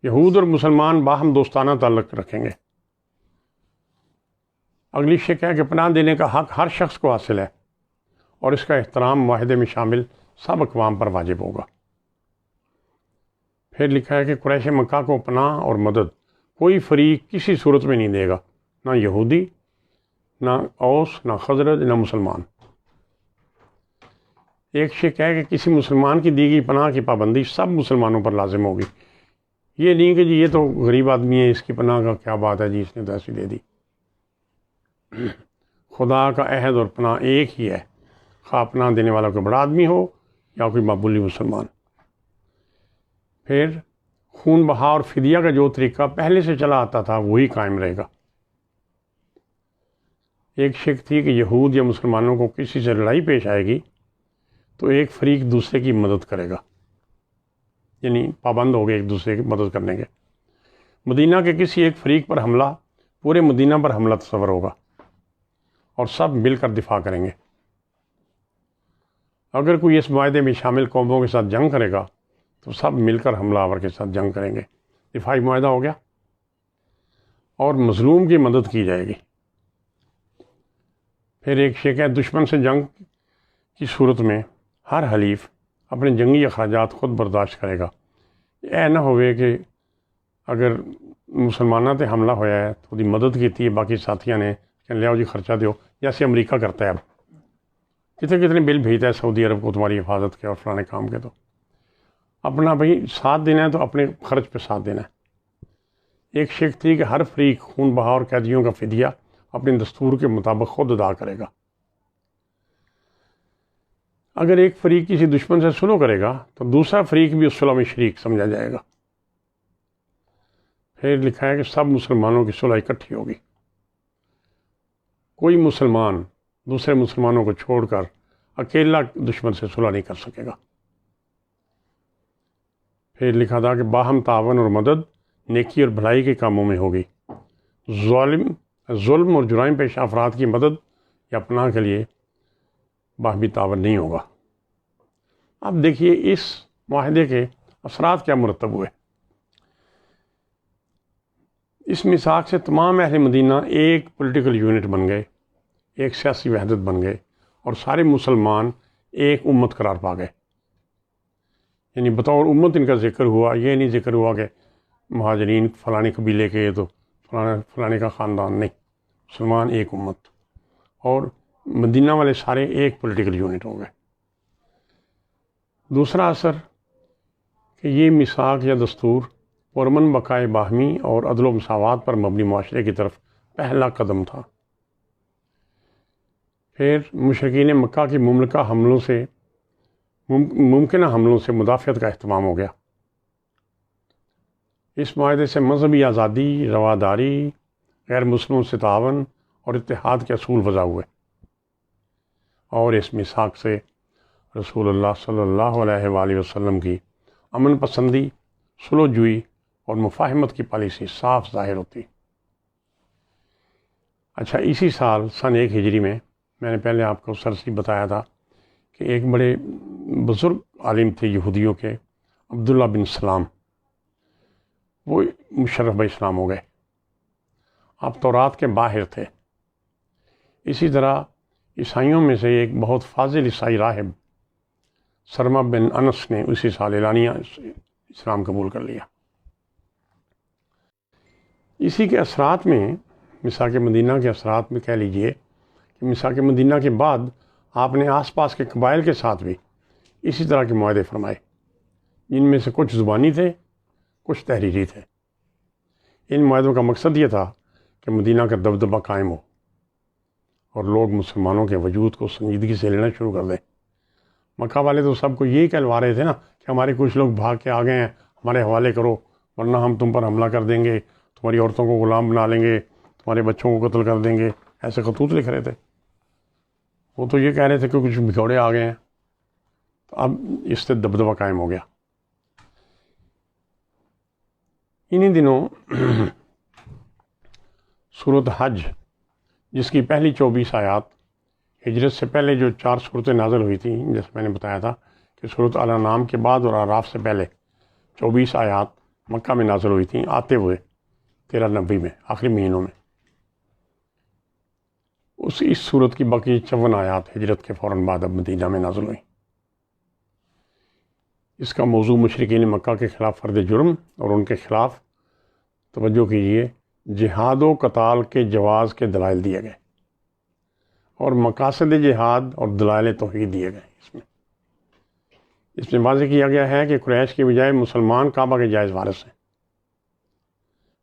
یہود اور مسلمان باہم دوستانہ تعلق رکھیں گے۔ اگلی شک ہے کہ پناہ دینے کا حق ہر شخص کو حاصل ہے اور اس کا احترام معاہدے میں شامل سب اقوام پر واجب ہوگا۔ پھر لکھا ہے کہ قریش مکہ کو پناہ اور مدد کوئی فریق کسی صورت میں نہیں دے گا، نہ یہودی، نہ اوس، نہ خزرج، نہ مسلمان۔ ایک شک ہے کہ کسی مسلمان کی دی گئی پناہ کی پابندی سب مسلمانوں پر لازم ہوگی۔ یہ نہیں کہ جی یہ تو غریب آدمی ہے، اس کی پناہ کا کیا بات ہے جی، اس نے تو ایسی دے دی۔ خدا کا عہد اور پناہ ایک ہی ہے، خواہ پناہ دینے والا کوئی بڑا آدمی ہو یا کوئی معمولی مسلمان۔ پھر خون بہا اور فدیہ کا جو طریقہ پہلے سے چلا آتا تھا وہی قائم رہے گا۔ ایک شک تھی کہ یہود یا مسلمانوں کو کسی سے لڑائی پیش آئے گی تو ایک فریق دوسرے کی مدد کرے گا، یعنی پابند ہو گئے ایک دوسرے کی مدد کرنے کے۔ مدینہ کے کسی ایک فریق پر حملہ پورے مدینہ پر حملہ تصور ہوگا اور سب مل کر دفاع کریں گے۔ اگر کوئی اس معاہدے میں شامل قوموں کے ساتھ جنگ کرے گا تو سب مل کر حملہ آور کے ساتھ جنگ کریں گے۔ دفاعی معاہدہ ہو گیا اور مظلوم کی مدد کی جائے گی۔ پھر ایک شک ہے دشمن سے جنگ کی صورت میں ہر حلیف اپنے جنگی اخراجات خود برداشت کرے گا۔ اے نہ ہوئے کہ اگر مسلمانوں تے حملہ ہویا ہے تو دی مدد کی ہے باقی ساتھیاں نے کہ لیاؤ جی خرچہ دیو، جیسے امریکہ کرتا ہے اب کتنے بل بھیجتا ہے سعودی عرب کو تمہاری حفاظت کے اور فلانے کام کے۔ تو اپنا بھائی ساتھ دینا ہے تو اپنے خرچ پہ ساتھ دینا ہے۔ ایک شک تھی کہ ہر فریق خون بہا اور قیدیوں کا فدیہ اپنے دستور کے مطابق خود ادا کرے گا۔ اگر ایک فریق کسی دشمن سے صلح کرے گا تو دوسرا فریق بھی اس صلح میں شریک سمجھا جائے گا۔ پھر لکھا ہے کہ سب مسلمانوں کی صلح اکٹھی ہوگی، کوئی مسلمان دوسرے مسلمانوں کو چھوڑ کر اکیلا دشمن سے صلح نہیں کر سکے گا۔ پھر لکھا تھا کہ باہم تعاون اور مدد نیکی اور بھلائی کے کاموں میں ہوگی۔ ظلم اور جرائم پیشہ افراد کی مدد یا پناہ کے لیے باہمی تعاون نہیں ہوگا۔ اب دیکھیے اس معاہدے کے اثرات کیا مرتب ہوئے۔ اس میثاق سے تمام اہل مدینہ ایک پولیٹیکل یونٹ بن گئے، ایک سیاسی وحدت بن گئے اور سارے مسلمان ایک امت قرار پا گئے۔ یعنی بطور امت ان کا ذکر ہوا، یہ نہیں ذکر ہوا کہ مہاجرین فلانے قبیلے کے تو فلانے کا خاندان، نہیں، مسلمان ایک امت اور مدینہ والے سارے ایک پولیٹیکل یونٹ ہو گئے۔ دوسرا اثر کہ یہ میثاق یا دستور پرامن بقائے باہمی اور عدل و مساوات پر مبنی معاشرے کی طرف پہلا قدم تھا۔ پھر مشرکین مکہ کی ممکنہ حملوں سے مدافعت کا اہتمام ہو گیا۔ اس معاہدے سے مذہبی آزادی، رواداری، غیر مسلموں سے تعاون اور اتحاد کے اصول وضع ہوئے، اور اس میثاق سے رسول اللہ صلی اللہ علیہ وآلہ وسلم کی امن پسندی، صلح جوئی اور مفاہمت کی پالیسی صاف ظاہر ہوتی۔ اچھا، اسی سال سن 1 ہجری میں نے پہلے آپ کو سرسری بتایا تھا کہ ایک بڑے بزرگ عالم تھے یہودیوں کے، عبداللہ بن سلام، وہ مشرف بہ اسلام ہو گئے۔ آپ تورات کے باہر تھے۔ اسی طرح عیسائیوں میں سے ایک بہت فاضل عیسائی راہب سرما بن انس نے اسی سال اعلانیہ اسلام قبول کر لیا۔ اسی کے اثرات میں میثاق مدینہ کے اثرات میں کہہ لیجئے کہ میثاق مدینہ کے بعد آپ نے آس پاس کے قبائل کے ساتھ بھی اسی طرح کے معاہدے فرمائے، جن میں سے کچھ زبانی تھے، کچھ تحریری تھے۔ ان معاہدوں کا مقصد یہ تھا کہ مدینہ کا دبدبہ قائم ہو اور لوگ مسلمانوں کے وجود کو سنجیدگی سے لینا شروع کر دیں۔ مکہ والے تو سب کو یہی کہلوا رہے تھے نا کہ ہمارے کچھ لوگ بھاگ کے آ گئے ہیں، ہمارے حوالے کرو ورنہ ہم تم پر حملہ کر دیں گے، تمہاری عورتوں کو غلام بنا لیں گے، تمہارے بچوں کو قتل کر دیں گے، ایسے خطوط لکھ رہے تھے۔ وہ تو یہ کہہ رہے تھے کہ کچھ بھگوڑے آ گئے ہیں۔ تو اب اس سے دبدبہ قائم ہو گیا۔ انہی دنوں سورۃ حج، جس کی پہلی 24 آیات ہجرت سے پہلے جو 4 صورتیں نازل ہوئی تھیں، جیسے میں نے بتایا تھا کہ سورۃ الانعام کے بعد اور اعراف سے پہلے 24 آیات مکہ میں نازل ہوئی تھیں، آتے ہوئے 1390 میں آخری مہینوں میں۔ اس صورت کی باقی 54 آیات ہجرت کے فوراً بعد اب مدینہ میں نازل ہوئیں۔ اس کا موضوع مشرکین مکہ کے خلاف فرد جرم اور ان کے خلاف، توجہ کیجیے، جہاد و قتال کے جواز کے دلائل دیے گئے اور مقاصد جہاد اور دلائل توحید دیے گئے۔ اس میں واضح کیا گیا ہے کہ قریش کی بجائے مسلمان کعبہ کے جائز وارث ہیں۔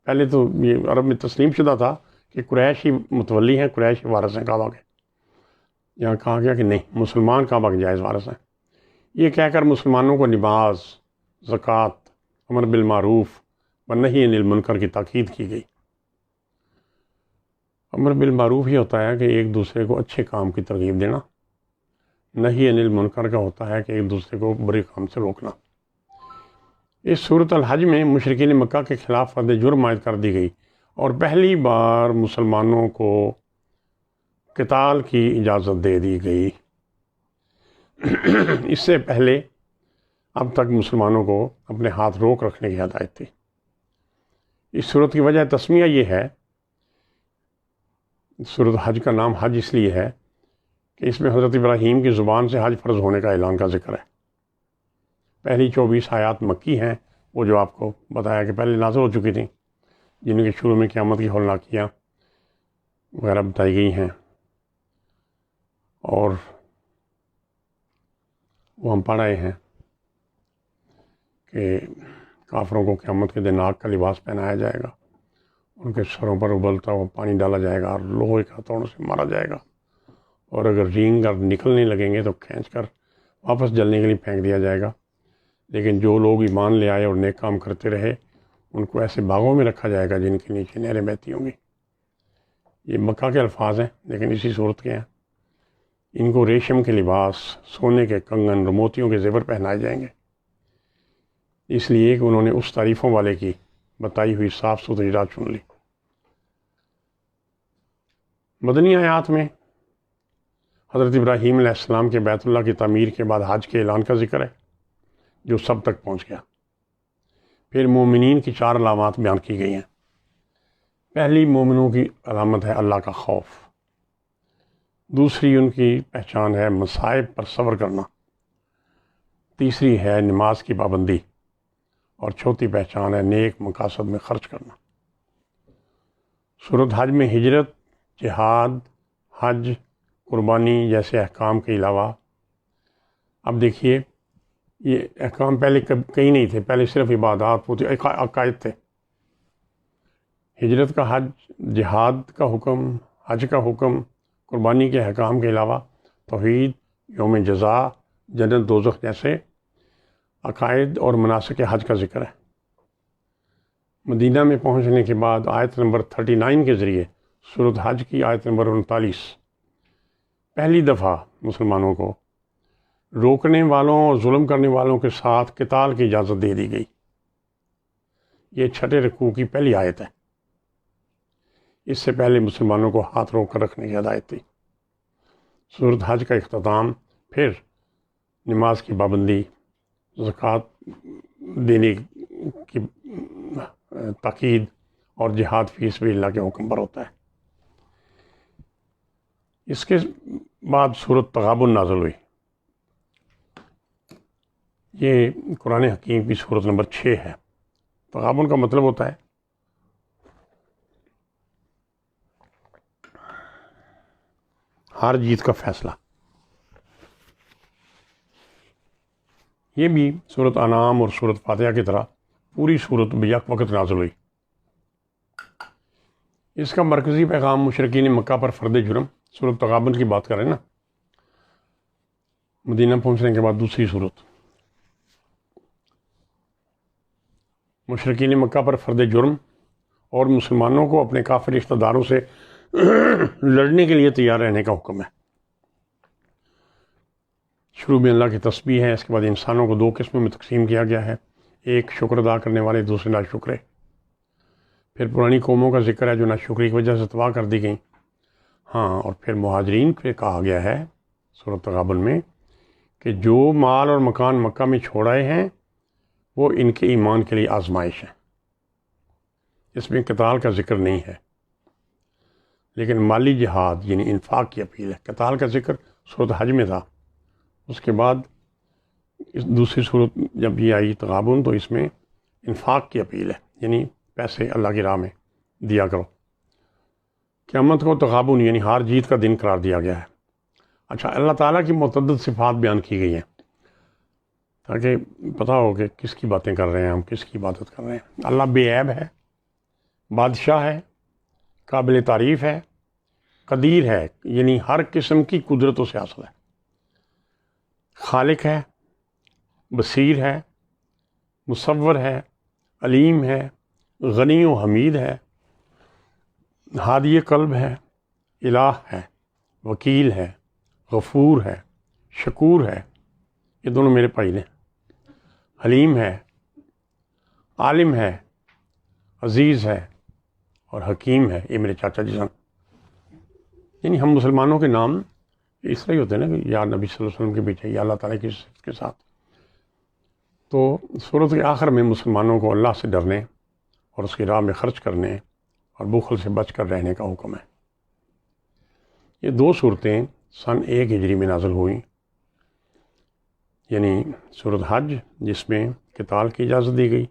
پہلے تو یہ عرب میں تسلیم شدہ تھا کہ قریش ہی متولی ہیں، قریش ہی وارث ہیں کعبہ کے۔ یہاں کہا گیا کہ نہیں، مسلمان کعبہ کے جائز وارث ہیں۔ یہ کہہ کر مسلمانوں کو نماز، زکوٰۃ، امر بالمعروف و نہی عن المنکر کی تاکید کی گئی۔ امر بالمعروف یہ ہوتا ہے کہ ایک دوسرے کو اچھے کام کی ترغیب دینا، نہی عن المنکر کا ہوتا ہے کہ ایک دوسرے کو برے کام سے روکنا۔ اس سورۃ الحج میں مشرکین مکہ کے خلاف فرد جرم عائد کر دی گئی اور پہلی بار مسلمانوں کو قتال کی اجازت دے دی گئی۔ اس سے پہلے اب تک مسلمانوں کو اپنے ہاتھ روک رکھنے کی ہدایت تھی۔ اس صورت کی وجہ تسمیہ یہ ہے، سورۃ حج کا نام حج اس لیے ہے کہ اس میں حضرت ابراہیم کی زبان سے حج فرض ہونے کا اعلان کا ذکر ہے۔ پہلی 24 آیات مکی ہیں، وہ جو آپ کو بتایا کہ پہلے نازل ہو چکی تھیں، جن کے شروع میں قیامت کی ہولناکیاں وغیرہ بتائی گئی ہیں، اور وہ ہم پڑھ آئے ہیں کہ کافروں کو قیامت کے دن آگ کا لباس پہنایا جائے گا، ان کے سروں پر ابلتا ہوا پانی ڈالا جائے گا اور لوہے کے ہتھوڑوں سے مارا جائے گا، اور اگر رینگ اور نکلنے لگیں گے تو کھینچ کر واپس جلنے کے لیے پھینک دیا جائے گا۔ لیکن جو لوگ ایمان لے آئے اور نیک کام کرتے رہے، ان کو ایسے باغوں میں رکھا جائے گا جن کے نیچے نہریں بہتی ہوں گی۔ یہ مکہ کے الفاظ ہیں لیکن اسی صورت کے ہیں۔ ان کو ریشم کے لباس، سونے کے کنگن اور موتیوں کے زیور پہنائے جائیں گے، اس لیے کہ انہوں نے اس تعریفوں والے کی بتائی ہوئی صاف ستھری راہ چن لی۔ مدنی آیات میں حضرت ابراہیم علیہ السلام کے بیت اللہ کی تعمیر کے بعد حج کے اعلان کا ذکر ہے، جو سب تک پہنچ گیا۔ پھر مومنین کی 4 علامات بیان کی گئی ہیں۔ پہلی مومنوں کی علامت ہے اللہ کا خوف، دوسری ان کی پہچان ہے مصائب پر صبر کرنا، تیسری ہے نماز کی پابندی، اور چوتھی پہچان ہے نیک مقاصد میں خرچ کرنا۔ سورۃ حج میں ہجرت، جہاد، حج، قربانی جیسے احکام کے علاوہ، اب دیکھیے یہ احکام پہلے کہیں نہیں تھے، پہلے صرف عبادات ہوتی، عقائد تھے۔ ہجرت کا حج، جہاد کا حکم، حج کا حکم، قربانی کے احکام کے علاوہ توحید، یوم جزا، جنت دوزخ جیسے عقائد اور مناسک حج کا ذکر ہے۔ مدینہ میں پہنچنے کے بعد آیت نمبر 39 کے ذریعے سورۃ حج کی آیت نمبر 39 پہلی دفعہ مسلمانوں کو روکنے والوں اور ظلم کرنے والوں کے ساتھ قتال کی اجازت دے دی گئی۔ یہ 6 رکوع کی پہلی آیت ہے۔ اس سے پہلے مسلمانوں کو ہاتھ روک کر رکھنے کی ہدایت تھی۔ سورۃ حج کا اختتام پھر نماز کی پابندی، زکوٰۃ دینے کی تاکید اور جہاد فی سبیل اللہ کے حکم پر ہوتا ہے۔ اس کے بعد سورۃ تغابن نازل ہوئی. یہ قرآن حکیم کی سورت نمبر 6 ہے. تغابن کا مطلب ہوتا ہے ہار جیت کا فیصلہ. یہ بھی سورۃ انعام اور سورۃ فاتحہ کی طرح پوری سورت بیک وقت نازل ہوئی. اس کا مرکزی پیغام مشرکین مکہ پر فرد جرم، سورۃ تغابن کی بات کریں نا، مدینہ پہنچنے کے بعد دوسری سورت. مشرکین مکہ پر فرد جرم اور مسلمانوں کو اپنے کافر رشتہ داروں سے لڑنے کے لیے تیار رہنے کا حکم ہے. شروع میں اللہ کی تسبیح ہے. اس کے بعد انسانوں کو 2 قسموں میں تقسیم کیا گیا ہے، ایک شکر ادا کرنے والے، دوسرے ناشکرے. پھر پرانی قوموں کا ذکر ہے جو ناشکری کی وجہ سے تباہ کر دی گئیں. ہاں، اور پھر مہاجرین پہ کہا گیا ہے سورۃ تغابن میں کہ جو مال اور مکان مکہ میں چھوڑ آئے ہیں وہ ان کے ایمان کے لیے آزمائش ہے. اس میں قتال کا ذکر نہیں ہے، لیکن مالی جہاد یعنی انفاق کی اپیل ہے. قتال کا ذکر سورۃ حج میں تھا. اس کے بعد دوسری صورت جب یہ آئی تغابن تو اس میں انفاق کی اپیل ہے، یعنی پیسے اللہ کی راہ میں دیا کرو. قیامت کو تغابن یعنی ہار جیت کا دن قرار دیا گیا ہے. اچھا، اللہ تعالیٰ کی متعدد صفات بیان کی گئی ہیں تاکہ پتہ ہو کہ کس کی باتیں کر رہے ہیں ہم، کس کی عبادت کر رہے ہیں. اللہ بے عیب ہے، بادشاہ ہے، قابل تعریف ہے، قدیر ہے یعنی ہر قسم کی قدرتوں سے حاصل ہے، خالق ہے، بصیر ہے، مصور ہے، علیم ہے، غنی و حمید ہے، ہادی قلب ہے، الہ ہے، وکیل ہے، غفور ہے، شکور ہے. یہ دونوں میرے بھائی نے. حلیم ہے، عالم ہے، عزیز ہے اور حکیم ہے. یہ میرے چاچا جی سن. یعنی ہم مسلمانوں کے نام اس طرح ہی ہوتے ہیں نا کہ یا نبی صلی اللہ علیہ وسلم کے پیچھے یا اللہ تعالیٰ کی صفت کے ساتھ. تو سورت کے آخر میں مسلمانوں کو اللہ سے ڈرنے اور اس کی راہ میں خرچ کرنے اور بخل سے بچ کر رہنے کا حکم ہے. یہ 2 صورتیں سن 1 ہجری میں نازل ہوئیں، یعنی سورۃ حج جس میں قتال کی اجازت دی گئی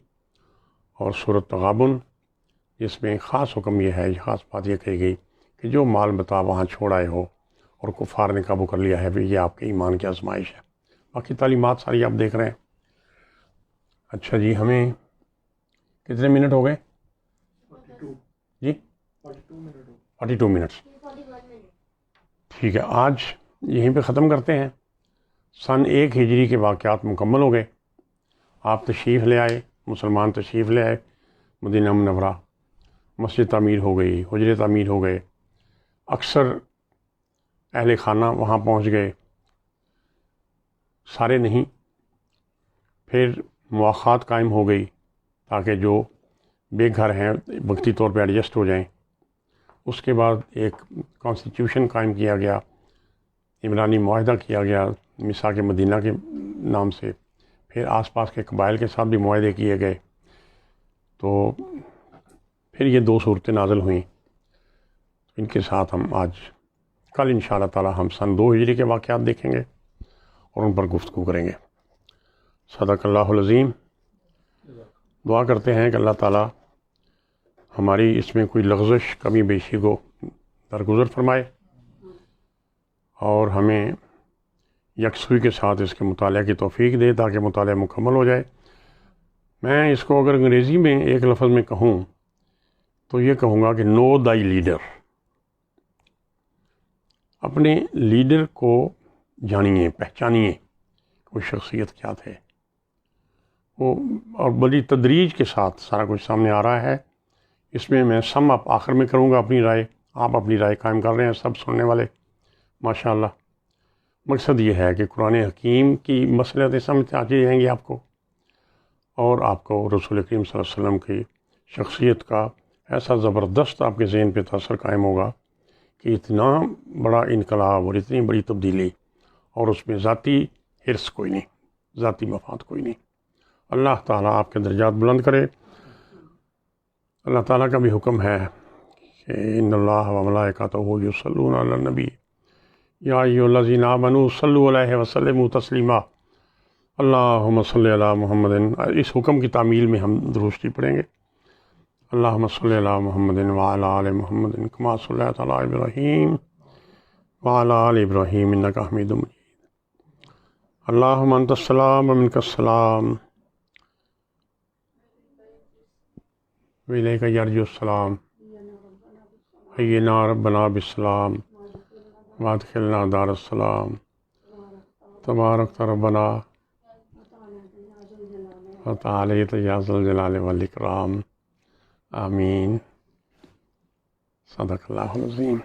اور سورۃ تغابن جس میں خاص حکم یہ ہے، خاص بات یہ کہی گئی کہ جو مال متاع وہاں چھوڑ آئے ہو اور کفار نے قابو کر لیا ہے یہ آپ کے ایمان کی آزمائش ہے. باقی تعلیمات ساری آپ دیکھ رہے ہیں. اچھا جی، ہمیں کتنے منٹ ہو گئے جی؟ 42 منٹس. ٹھیک ہے، آج یہیں پہ ختم کرتے ہیں. سن 1 ہجری کے واقعات مکمل ہو گئے. آپ تشریف لے آئے، مسلمان تشریف لے آئے مدینہ منورہ، مسجد تعمیر ہو گئی، حجرے تعمیر ہو گئے، اکثر اہل خانہ وہاں پہنچ گئے، سارے نہیں. پھر مواخات قائم ہو گئی تاکہ جو بے گھر ہیں وقتی طور پہ ایڈجسٹ ہو جائیں. اس کے بعد ایک کانسٹیٹیوشن قائم کیا گیا، عمرانی معاہدہ کیا گیا میثاق مدینہ کے نام سے. پھر آس پاس کے قبائل کے ساتھ بھی معاہدے کیے گئے. تو پھر یہ 2 صورتیں نازل ہوئیں. ان کے ساتھ ہم آج کل انشاءاللہ تعالی ہم سن 2 ہجری کے واقعات دیکھیں گے اور ان پر گفتگو کریں گے. صدق اللہ العظیم. دعا کرتے ہیں کہ اللہ تعالی ہماری اس میں کوئی لغزش کمی بیشی کو درگزر فرمائے اور ہمیں یکسوئی کے ساتھ اس کے مطالعہ کی توفیق دے تاکہ مطالعہ مکمل ہو جائے. میں اس کو اگر انگریزی میں ایک لفظ میں کہوں تو یہ کہوں گا کہ نو دائی لیڈر. اپنے لیڈر کو جانیے، پہچانیے وہ شخصیت کیا تھے وہ، اور بڑی تدریج کے ساتھ سارا کچھ سامنے آ رہا ہے. اس میں میں سم اپ آخر میں کروں گا اپنی رائے. آپ اپنی رائے قائم کر رہے ہیں سب سننے والے ماشاءاللہ. مقصد یہ ہے کہ قرآن حکیم کی مصلحتیں سمجھ آتی جائیں گی آپ کو، اور آپ کو رسول کریم صلی اللہ علیہ وسلم کی شخصیت کا ایسا زبردست آپ کے ذہن پہ تاثر قائم ہوگا کہ اتنا بڑا انقلاب اور اتنی بڑی تبدیلی، اور اس میں ذاتی حرص کوئی نہیں، ذاتی مفاد کوئی نہیں. اللہ تعالیٰ آپ کے درجات بلند کرے. اللہ تعالیٰ کا بھی حکم ہے کہ ان اللہ و ملائکتہ یصلون علی النبی یا ایھا الذین آمنوا صلوا علیہ وسلموا تسلیما اللہم صلی علی محمد. اس حکم کی تعمیل میں ہم درود پڑھیں گے. اللہم صلی علی محمد وعلی آل محمد کما صلیت علی ابراہیم وعلی آل ابراہیم انک حمید مجید. اللہم انت السلام ومنک السلام وإلیک یرجع السلام حینا ربنا بالسلام وادخلنا دار السلام تبارک ربنا وتعالیت یا ذا الجلال والاکرام. آمین. صدق اللہ العظیم.